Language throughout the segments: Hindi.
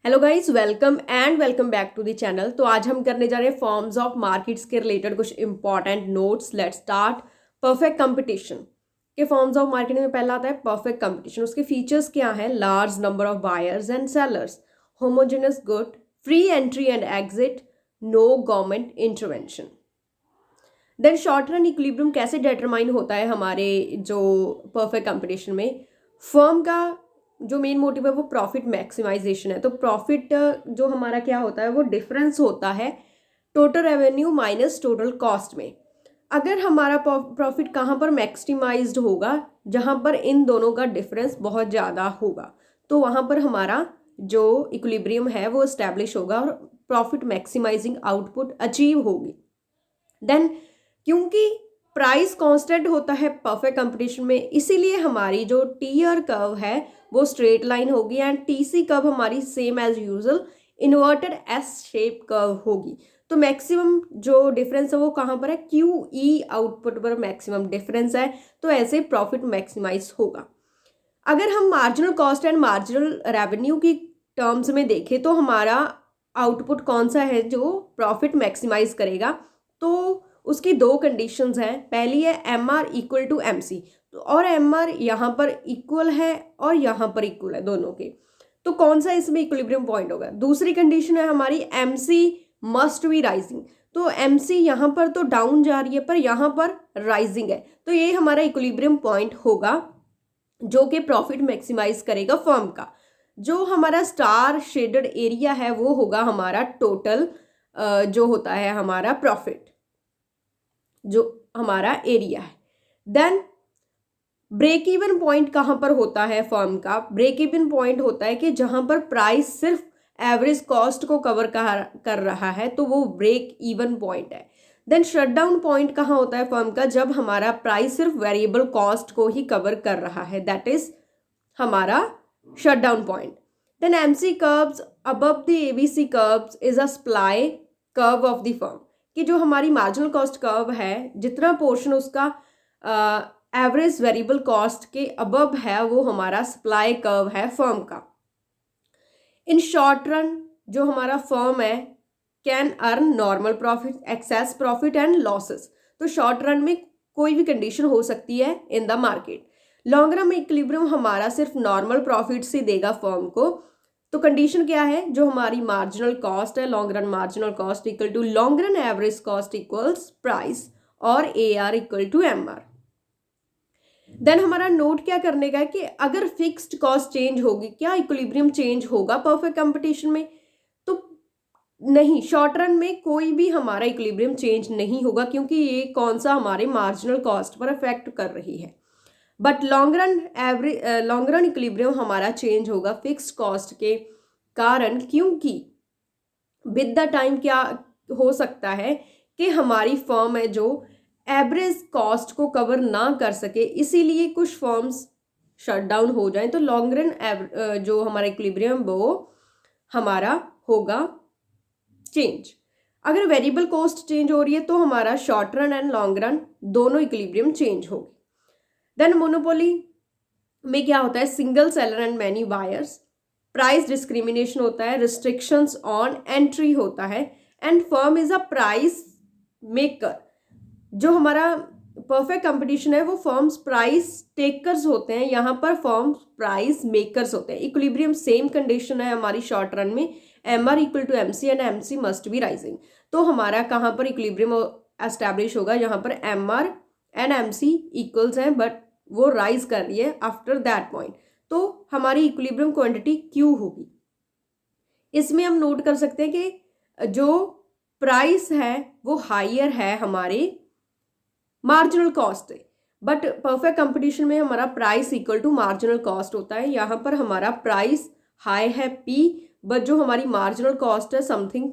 Hello guys, welcome back to the channel. तो आज हम करने जा रहे हैं फॉर्म्स ऑफ मार्केट्स के रिलेटेड कुछ important notes. Let's start. Perfect competition के फॉर्म्स ऑफ मार्केट में पहला आता है परफेक्ट कंपटीशन। उसके फीचर्स क्या हैं? Large number of buyers and sellers, homogenous good, free entry and exit, no government intervention. Then short run equilibrium कैसे डिटरमाइन होता है हमारे जो परफेक्ट कंपटीशन में? फर्म का जो मेन मोटिव है वो प्रॉफिट मैक्सिमाइजेशन है। तो प्रॉफिट जो हमारा क्या होता है वो डिफरेंस होता है total revenue minus total cost में। अगर हमारा प्रॉफिट कहाँ पर मैक्सिमाइज्ड होगा? जहाँ पर इन दोनों का डिफरेंस बहुत ज़्यादा होगा, तो वहाँ पर हमारा जो इक्विलिब्रियम है वो इस्टेब्लिश होगा और प्रॉफिट मैक्सिमाइजिंग आउटपुट अचीव होगी। देन क्योंकि प्राइस कांस्टेंट होता है परफेक्ट कंपटीशन में, इसीलिए हमारी जो टीआर कर्व है वो स्ट्रेट लाइन होगी एंड टीसी कर्व हमारी same as usual inverted S shape curve होगी। तो मैक्सिमम जो डिफरेंस है वो कहाँ पर है? क्यू ई आउटपुट पर मैक्सिमम डिफरेंस है, तो ऐसे प्रॉफिट मैक्सिमाइज होगा। अगर हम marginal cost and marginal revenue की टर्म्स में देखें तो हमारा आउटपुट कौन सा है जो प्रॉफिट मैक्सिमाइज करेगा? तो उसकी दो कंडीशंस हैं। पहली है M R equal to M C, और एम आर यहाँ पर इक्वल है और यहाँ पर इक्वल है दोनों के, तो कौन सा इसमें इक्विलिब्रियम पॉइंट होगा? दूसरी कंडीशन है हमारी M C must be rising. तो एम सी यहाँ पर तो डाउन जा रही है पर यहाँ पर राइजिंग है, तो ये हमारा इक्विलिब्रियम पॉइंट होगा जो कि प्रॉफिट मैक्सिमाइज करेगा फर्म का। जो हमारा स्टार शेडेड एरिया है वो होगा हमारा टोटल जो होता है हमारा प्रॉफिट, जो हमारा एरिया है। देन ब्रेक इवन पॉइंट कहाँ पर होता है फर्म का? ब्रेक इवन पॉइंट होता है कि जहां पर प्राइस सिर्फ एवरेज कॉस्ट को कवर कर रहा है, तो वो ब्रेक इवन पॉइंट है। देन शटडाउन पॉइंट कहाँ होता है फर्म का? जब हमारा प्राइस सिर्फ वेरिएबल कॉस्ट को ही कवर कर रहा है, दैट इज हमारा shutdown point. Then MC curves above the ABC curves is a supply curve of the firm, कि जो हमारी मार्जिनल कॉस्ट कर्व है जितना पोर्शन उसका एवरेज वेरिएबल कॉस्ट के अबव है वो हमारा सप्लाई कर्व है फर्म का। इन शॉर्ट रन जो हमारा फर्म है can earn normal profit, access profit and losses. तो शॉर्ट रन में कोई भी कंडीशन हो सकती है in the market. Long run में इक्विलिब्रियम हमारा सिर्फ नॉर्मल प्रॉफिट से देगा फर्म को। तो कंडीशन क्या है? जो हमारी मार्जिनल कॉस्ट है, long run marginal cost equal to long run average cost equals price, और A R equal to M R. Then हमारा नोट क्या करने का है कि अगर फिक्स्ड कॉस्ट चेंज होगी, क्या इक्विलिब्रियम चेंज होगा परफेक्ट कंपटीशन में? तो नहीं, शॉर्ट रन में कोई भी हमारा इक्विलिब्रियम चेंज नहीं होगा, क्योंकि ये कौन सा हमारे मार्जिनल कॉस्ट पर अफेक्ट कर रही है। बट लॉन्ग रन इक्विलिब्रियम हमारा चेंज होगा फिक्स्ड कॉस्ट के कारण, क्योंकि विद द टाइम क्या हो सकता है कि हमारी फर्म है जो एवरेज कॉस्ट को कवर ना कर सके, इसीलिए कुछ फर्म्स शट डाउन हो जाएं, तो लॉन्ग रन जो हमारा इक्विलिब्रियम वो हमारा होगा चेंज। अगर वेरिएबल कॉस्ट चेंज हो रही है तो हमारा short run and long run दोनों इक्विलिब्रियम चेंज होगी। देन मोनोपोली में क्या होता है? Single seller and many buyers, price discrimination होता है, रिस्ट्रिक्शंस ऑन एंट्री होता है, and firm is a price maker. जो हमारा परफेक्ट कंपटीशन है वो फर्म्स प्राइस टेकर्स होते हैं, यहाँ पर फर्म्स प्राइस मेकर्स होते हैं। इक्विलिब्रियम सेम कंडीशन है हमारी शॉर्ट रन में, M R equal to M C and M C must be rising. तो हमारा कहाँ पर इक्विलिब्रियम एस्टैब्लिश होगा? यहाँ पर M R and M C equals हैं बट वो राइज कर रही है आफ्टर दैट पॉइंट, तो हमारी इक्विलिब्रियम क्वांटिटी क्यू होगी। इसमें हम नोट कर सकते हैं कि जो प्राइस है वो हायर है हमारे मार्जिनल कॉस्ट है, बट परफेक्ट कंपटीशन में हमारा price equal to marginal cost होता है। यहाँ पर हमारा प्राइस हाई है पी, बट जो हमारी मार्जिनल कॉस्ट है समथिंग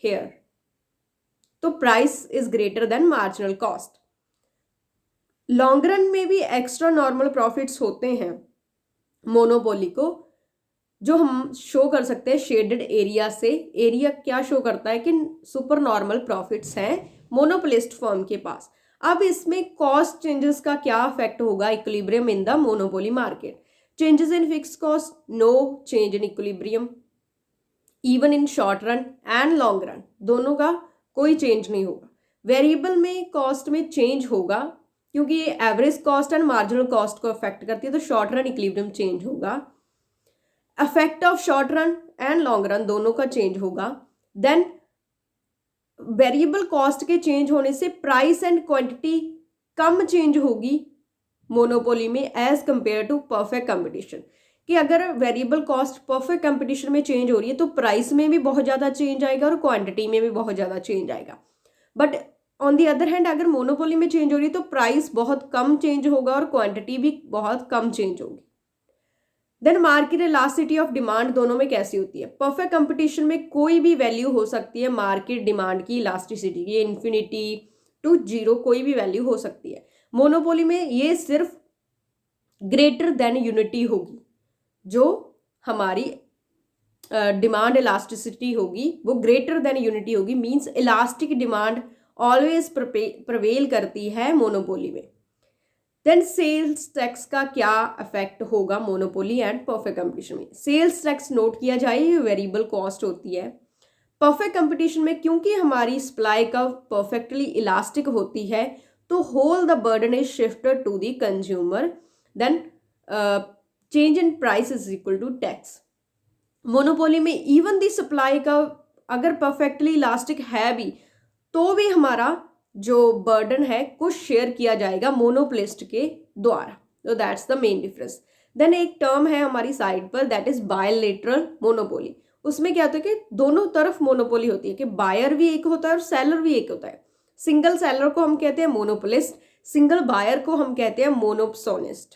हेयर, तो price is greater than marginal cost. Long run में भी एक्स्ट्रा नॉर्मल प्रॉफिट्स होते हैं मोनोपोली को, जो हम शो कर सकते हैं शेडेड एरिया से। एरिया क्या शो करता है कि सुपर नॉर्मल प्रॉफिट्स हैं मोनोपोलिस्ट फर्म के पास। अब इसमें कॉस्ट चेंजेस का क्या इफेक्ट होगा equilibrium in the monopoly market? Changes in fixed cost, no change in equilibrium. Even in short run and long run, दोनों का कोई चेंज नहीं होगा। वेरिएबल में कॉस्ट में चेंज होगा क्योंकि ये average cost and marginal cost को अफेक्ट करती है, तो शॉर्ट रन इक्विलिब्रियम चेंज होगा। Affect of short run and long run दोनों का चेंज होगा। देन वेरिएबल कॉस्ट के चेंज होने से प्राइस एंड क्वांटिटी कम चेंज होगी मोनोपोली में as compare to perfect competition, कि अगर वेरिएबल कॉस्ट परफेक्ट कंपटीशन में चेंज हो रही है तो प्राइस में भी बहुत ज़्यादा चेंज आएगा और क्वांटिटी में भी बहुत ज़्यादा चेंज आएगा। But on the other hand अगर मोनोपोली में चेंज हो रही है तो प्राइस बहुत कम चेंज होगा और क्वांटिटी भी बहुत कम चेंज होगी। Then market elasticity of demand दोनों में कैसी होती है? परफेक्ट कंपटीशन में कोई भी वैल्यू हो सकती है मार्केट डिमांड की इलास्टिसिटी की, इन्फिनिटी टू जीरो कोई भी वैल्यू हो सकती है। मोनोपोली में ये सिर्फ ग्रेटर देन यूनिटी होगी, जो हमारी डिमांड इलास्टिसिटी होगी वो ग्रेटर देन यूनिटी होगी, means elastic demand always prevail करती है मोनोपोली में। देन सेल्स टैक्स का क्या इफेक्ट होगा मोनोपोली एंड परफेक्ट कंपटीशन में? सेल्स टैक्स नोट किया जाए, ये वेरिएबल कॉस्ट होती है। परफेक्ट कंपटीशन में क्योंकि हमारी सप्लाई का परफेक्टली इलास्टिक होती है तो whole the burden is shifted to the consumer, then change in price is equal to tax. Monopoly में इवन द सप्लाई का अगर परफेक्टली इलास्टिक है भी तो भी हमारा जो बर्डन है कुछ शेयर किया जाएगा मोनोपोलिस्ट के द्वारा, तो that's the main difference. Then एक टर्म है हमारी साइड पर, दैट इज बायलैटरल मोनोपोली। उसमें क्या होता है कि दोनों तरफ मोनोपोली होती है, कि बायर भी एक होता है और सेलर भी एक होता है। सिंगल सेलर को हम कहते हैं मोनोपोलिस्ट, सिंगल बायर को हम कहते हैं मोनोप्सोनिस्ट।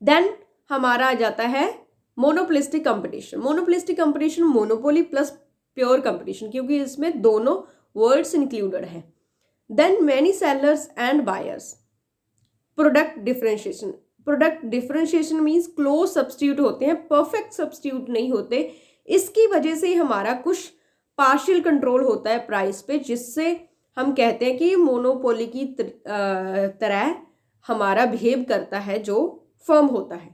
देन हमारा आ जाता है monopolistic competition. Monopolistic competition monopoly plus pure competition, क्योंकि इसमें दोनों वर्ड्स इंक्लूडेड है। Then many sellers and buyers. Product differentiation. Product differentiation means close substitute होते हैं, परफेक्ट सब्स्टिट्यूट नहीं होते। इसकी वजह से हमारा कुछ पार्शियल कंट्रोल होता है प्राइस पे, जिससे हम कहते हैं कि मोनोपोली की तरह हमारा बिहेव करता है जो फर्म होता है।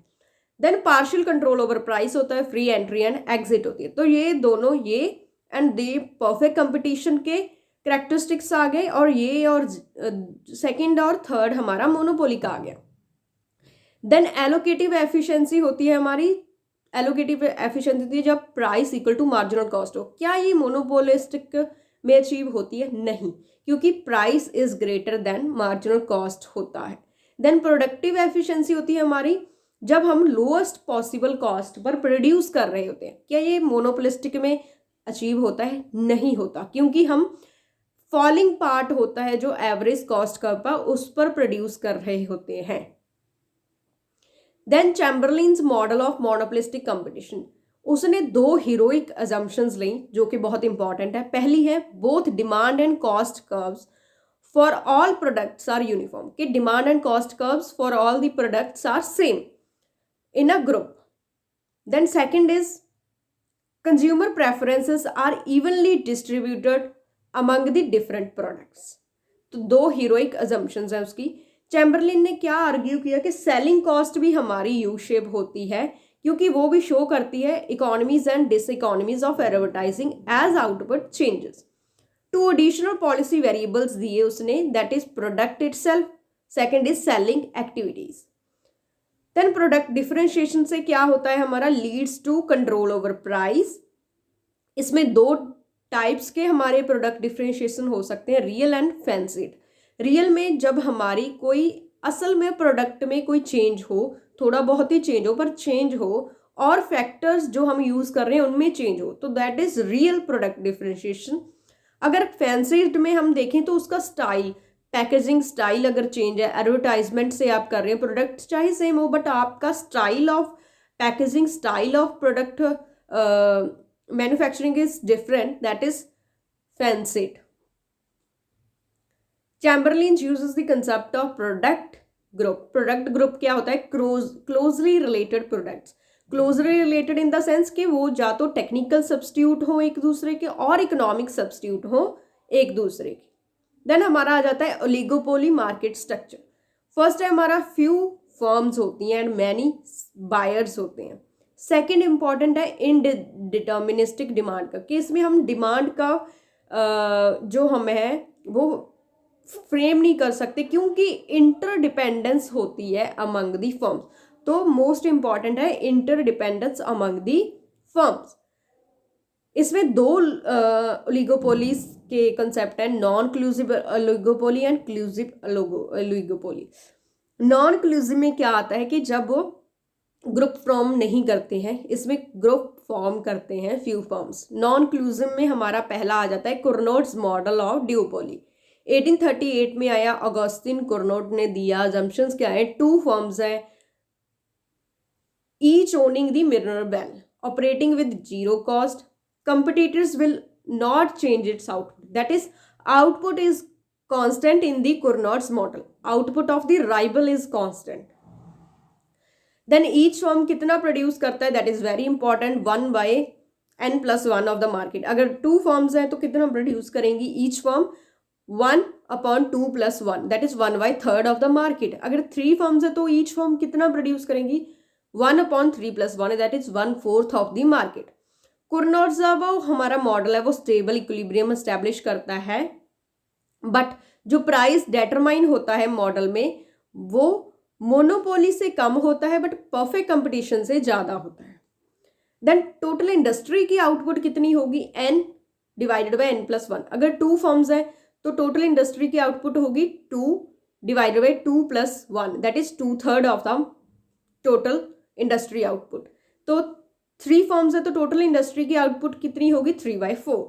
Then partial control over price होता है, फ्री एंट्री एंड एग्जिट होती है। तो ये दोनों ये एंड दे परफेक्ट कंपटीशन के कैरेक्टरिस्टिक्स आ गए, और ये और सेकंड और थर्ड हमारा मोनोपोली का आ गया। देन एलोकेटिव एफिशिएंसी होती है हमारी। एलोकेटिव एफिशिएंसी होती है जब price equal to marginal cost हो। क्या ये मोनोपोलिस्टिक में अचीव होती है? नहीं, क्योंकि price is greater than marginal cost होता है। देन प्रोडक्टिव एफिशिएंसी होती है हमारी जब हम lowest possible cost per produce कर रहे होते हैं। क्या ये मोनोपोलिस्टिक में अचीव होता है? नहीं होता, क्योंकि हम फॉलिंग पार्ट होता है जो एवरेज कॉस्ट कर्व पर, उस पर प्रोड्यूस कर रहे होते हैं। Then Chamberlin's model of monopolistic competition. उसने दो हीरोइक अजम्पशंस ली जो कि बहुत इंपॉर्टेंट है। पहली है both demand and cost curves for all products are uniform, कि demand and cost curves for all the products are same in a group. Then second is consumer preferences are evenly distributed among the different products. तो दो हीरोइक assumptions है उसकी। चैम्बरलिन ने क्या आर्ग्यू किया कि सेलिंग कॉस्ट भी हमारी यू शेप होती है, क्योंकि वो भी शो करती है economies and diseconomies of advertising as output changes. Two additional policy variables दिए उसने, that is product itself, second is selling activities. Then product differentiation से क्या होता है हमारा? Leads to control over price. इसमें दो टाइप्स के हमारे प्रोडक्ट डिफरेंशिएशन हो सकते हैं, रियल एंड फैंसीड। रियल में जब हमारी कोई असल में प्रोडक्ट में कोई चेंज हो, थोड़ा बहुत ही चेंज हो, पर चेंज हो और फैक्टर्स जो हम यूज कर रहे हैं उनमें चेंज हो, तो that is real product differentiation. अगर फैंसीड में हम देखें तो उसका स्टाइल, पैकेजिंग स्टाइल अगर चेंज है, एडवर्टाइजमेंट से आप कर रहे हैं, प्रोडक्ट चाहे सेम हो बट आपका style of packaging, style of product manufacturing is different, that is fancied. Chamberlain uses the concept of product group. Product group क्या होता है? Closely related products. Closely related in the sense कि वो या तो टेक्निकल सब्स्टिट्यूट हो एक दूसरे के और इकोनॉमिक सब्स्टिट्यूट हो एक दूसरे के। देन हमारा आ जाता है ओलिगोपोली मार्केट स्ट्रक्चर। फर्स्ट है हमारा फ्यू फर्म्स होती हैं एंड मैनी बायर्स होते हैं। सेकंड इंपॉर्टेंट है इनडिटर्मिनिस्टिक डिमांड का, कि इसमें हम डिमांड का जो हम है वो फ्रेम नहीं कर सकते क्योंकि इंटरडिपेंडेंस होती है अमंग दी फर्म्स। तो मोस्ट इंपॉर्टेंट है इंटरडिपेंडेंस अमंग दी फर्म्स। इसमें दो ओलिगोपोलीज के कंसेप्ट है, non collusive oligopoly and collusive oligopoly. Non collusive में क्या आता है कि जब वो ग्रुप फॉर्म नहीं करते हैं, इसमें ग्रुप फॉर्म करते हैं फ्यू फर्म्स। नॉन क्लूसिव में हमारा पहला आ जाता है कुर्नोट्स मॉडल ऑफ ड्यूपोली। 1838 में आया, ऑगस्टिन कुर्नोट ने दिया। अजम्पशंस क्या है, 2 फर्म्स है, each owning the mineral well, operating with zero cost, competitors will not change its output, that is output is constant in the Cournot's model, output of the rival is constant, then each firm कितना प्रोड्यूस करता है, that is very important, 1 by n+1 of the market। अगर 2 फर्म्स हैं तो कितना प्रोड्यूस करेंगी each firm, 1 upon 2 plus 1, that is 1/3 of the market। अगर 3 फर्म्स है तो each firm कितना प्रोड्यूस करेंगी, 1 upon 3 plus 1, that is 1/4 of the market। कुर्नोट्स वो हमारा मॉडल है वो स्टेबल इक्विलिब्रियम एस्टैब्लिश करता है, बट जो प्राइस डेटरमाइन होता है मॉडल में वो मोनोपोली से कम होता है बट परफेक्ट कंपटीशन से ज़्यादा होता है। देन टोटल इंडस्ट्री की आउटपुट कितनी होगी, n डिवाइडेड बाई n+1। अगर 2 फर्म्स हैं तो टोटल इंडस्ट्री की आउटपुट होगी 2 divided by 2+1, that is 2/3 of the total industry output. तो 3 फर्म्स है तो टोटल इंडस्ट्री की आउटपुट कितनी होगी, 3/4।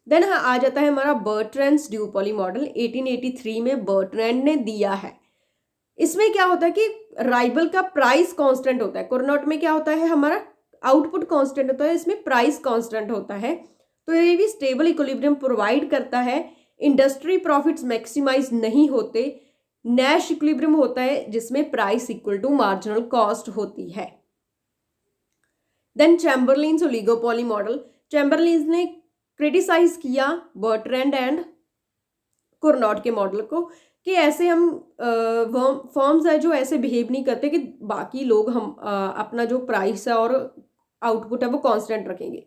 देन आ जाता है हमारा बर्ट्रैंड्स ड्यूपोली मॉडल, 1883 में बर्ट्रैंड ने दिया है। इसमें क्या होता है कि राइवल का प्राइस कांस्टेंट होता है, कुर्नोट में क्या होता है हमारा आउटपुट कांस्टेंट होता है, इसमें प्राइस कांस्टेंट होता है। तो ये भी स्टेबल इक्विलिब्रियम प्रोवाइड करता है, इंडस्ट्री प्रॉफिट्स मैक्सिमाइज नहीं होते, नैश इक्विलिब्रियम होता है जिसमें price equal to marginal cost होती है। Then Chamberlin's oligopoly model, Chamberlin's ने क्रिटिसाइज किया बर्ट्रैंड एंड कुर्नोट के मॉडल को कि ऐसे हम फर्म्स है जो ऐसे बिहेव नहीं करते कि बाकी लोग हम अपना जो प्राइस है और आउटपुट है वो कांस्टेंट रखेंगे।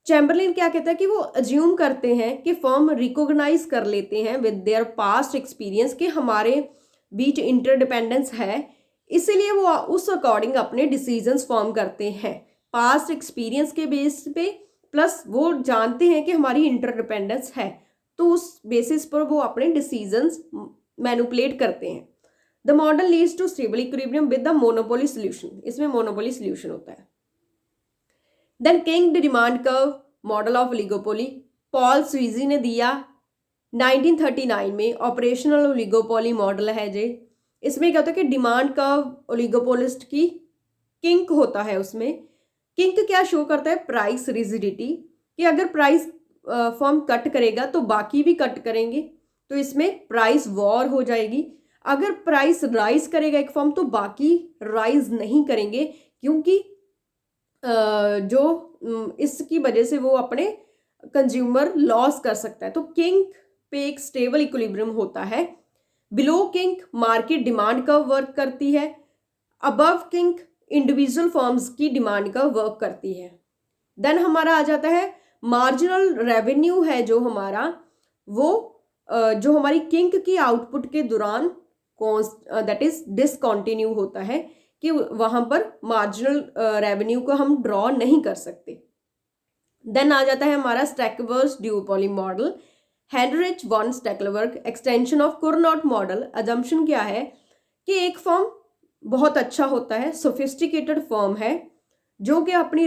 चैम्बरलिन क्या कहता है कि वो अज्यूम करते हैं कि फर्म रिकॉग्नाइज कर लेते हैं विद देयर पास्ट एक्सपीरियंस कि हमारे बीच इंटरडिपेंडेंस है, इसीलिए वो उस अकॉर्डिंग अपने डिसीजंस फॉर्म करते हैं पास्ट एक्सपीरियंस के बेस पे, प्लस वो जानते हैं कि हमारी इंटरडिपेंडेंस है तो उस बेसिस पर वो अपने डिसीजंस मैनिपुलेट करते हैं। The model leads to stable equilibrium with the monopoly solution, इसमें मोनोपोली सोल्यूशन होता है। Then kinked demand curve model of oligopoly, Paul Sweezy ने दिया 1939 में, ऑपरेशनल ओलिगोपोली मॉडल है जे। इसमें क्या होता है कि डिमांड कर्व ओलिगोपोलिस्ट की किंक होता है, उसमें किंक क्या शो करता है, प्राइस रिजिडिटी, कि अगर प्राइस फर्म कट करेगा तो बाकी भी कट करेंगे, तो इसमें प्राइस वॉर हो जाएगी। अगर प्राइस राइज करेगा एक फर्म तो बाकी राइज नहीं करेंगे, क्योंकि जो इसकी वजह से वो अपने कंज्यूमर लॉस कर सकता है। तो किंक पे एक स्टेबल इक्विलिब्रियम होता है। बिलो किंक मार्केट डिमांड का वर्क करती है, अबव किंक इंडिविजुअल फर्म्स की डिमांड का वर्क करती है। देन हमारा आ जाता है मार्जिनल रेवेन्यू है जो हमारा, वो जो हमारी किंक की आउटपुट के दौरान दैट इज डिसकॉन्टिन्यू होता है कि वहां पर मार्जिनल रेवेन्यू को हम ड्रॉ नहीं कर सकते। देन आ जाता है हमारा Stackelberg duopoly model, Heinrich von Stackelberg, extension of Cournot model. Assumption क्या है कि एक फर्म बहुत अच्छा होता है, सोफिस्टिकेटेड फर्म है जो कि अपनी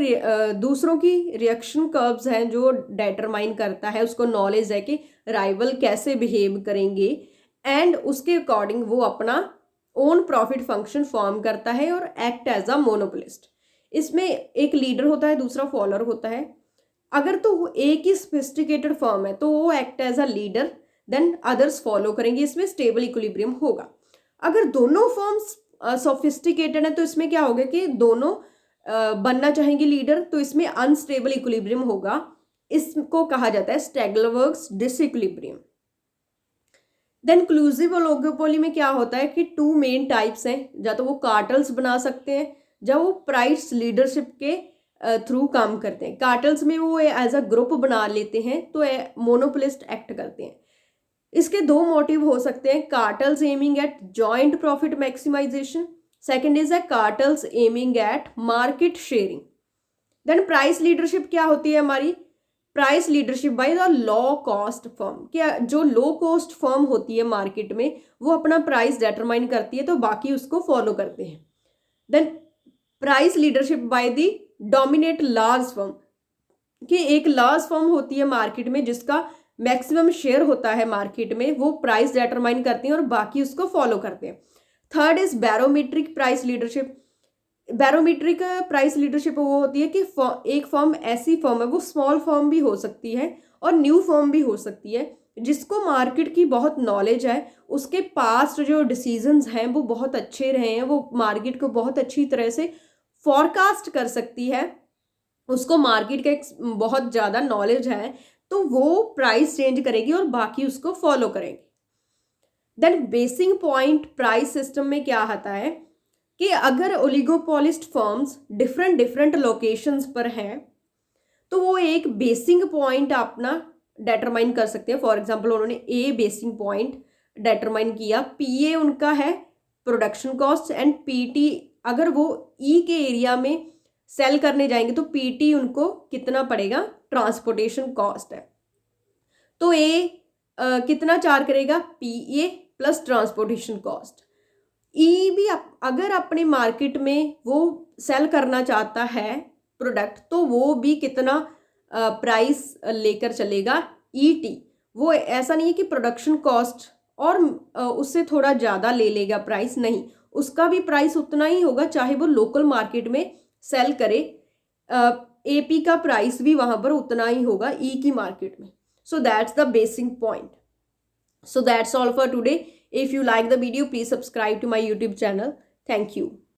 दूसरों की रिएक्शन कर्व्स हैं जो डिटरमाइन करता है, उसको नॉलेज है कि राइवल कैसे बिहेव करेंगे एंड उसके अकॉर्डिंग वो अपना ओन प्रॉफिट फंक्शन फॉर्म करता है और एक्ट एज अ मोनोपोलिस्ट। इसमें एक लीडर होता है, दूसरा फॉलोअर होता है। अगर तो एक ही सोफिस्टिकेटेड फर्म है तो वो act as a leader, then others follow करेंगे, इसमें स्टेबल इक्विलिब्रियम होगा। अगर दोनों फर्म्स सोफिस्टिकेटेड है तो इसमें क्या होगा कि दोनों बनना चाहेंगे लीडर, तो इसमें अनस्टेबल इक्विलिब्रियम होगा। इसको कहा जाता है स्टैगलवर्क्स डिसइक्विलिब्रियम। देन क्लूसिव ओलिगोपोली में क्या होता है कि 2 मेन टाइप्स हैं, या तो वो कार्टल्स बना सकते हैं जब वो प्राइस लीडरशिप के थ्रू काम करते हैं। कार्टल्स में वो एज अ ग्रुप बना लेते हैं तो मोनोपोलिस्ट एक्ट करते हैं। इसके दो मोटिव हो सकते हैं, cartels aiming at joint profit maximisation, second is a cartels aiming at market sharing. Then price leadership क्या होती है हमारी, price leadership by the low cost firm. क्या जो लो कॉस्ट फर्म होती है मार्केट में वो अपना प्राइस डिटरमाइन करती है तो बाकी उसको फॉलो करते हैं। Then price leadership by the dominate large firm, कि एक लार्ज फर्म होती है मार्केट में जिसका मैक्सिमम शेयर होता है मार्केट में, वो प्राइस डिटरमाइन करती हैं और बाकी उसको फॉलो करते हैं। Third is barometric price leadership. Barometric price leadership वो होती है कि एक फर्म ऐसी फर्म है, वो स्मॉल फर्म भी हो सकती है और न्यू फर्म भी हो सकती है, जिसको मार्केट की बहुत नॉलेज है, उसके पास्ट जो डिसीजंस हैं वो बहुत अच्छे रहे हैं, वो मार्केट को बहुत अच्छी तरह से फॉरकास्ट कर सकती है, उसको मार्केट का एक बहुत ज़्यादा नॉलेज है, तो वो प्राइस चेंज करेगी और बाकी उसको फॉलो करेंगे। Then basic point price system में क्या आता है कि अगर ओलिगोपोलिस्ट फर्म्स डिफरेंट लोकेशंस पर हैं तो वो एक बेसिक पॉइंट अपना डिटरमाइन कर सकते हैं। फॉर एग्जांपल उन्होंने ए बेसिक पॉइंट डिटरमाइन किया, पीए उनका है प्रोडक्शन कॉस्ट एंड पीटी, अगर वो ई के एरिया में सेल करने जाएंगे तो पीटी उनको कितना पड़ेगा, ट्रांसपोर्टेशन कॉस्ट है, तो ए कितना चार्ज करेगा, पीए प्लस ट्रांसपोर्टेशन कॉस्ट। ई भी अगर अपने मार्केट में वो सेल करना चाहता है प्रोडक्ट तो वो भी कितना प्राइस लेकर चलेगा, ईटी। वो ऐसा नहीं है कि प्रोडक्शन कॉस्ट और उससे थोड़ा ज़्यादा ले लेगा प्राइस, नहीं, उसका भी प्राइस उतना ही होगा चाहे वो लोकल मार्केट में सेल करे, एपी का प्राइस भी वहाँ पर उतना ही होगा ई की मार्केट में। So that's the basic point. So that's all for today. If you like the video, please subscribe to my YouTube channel. Thank you.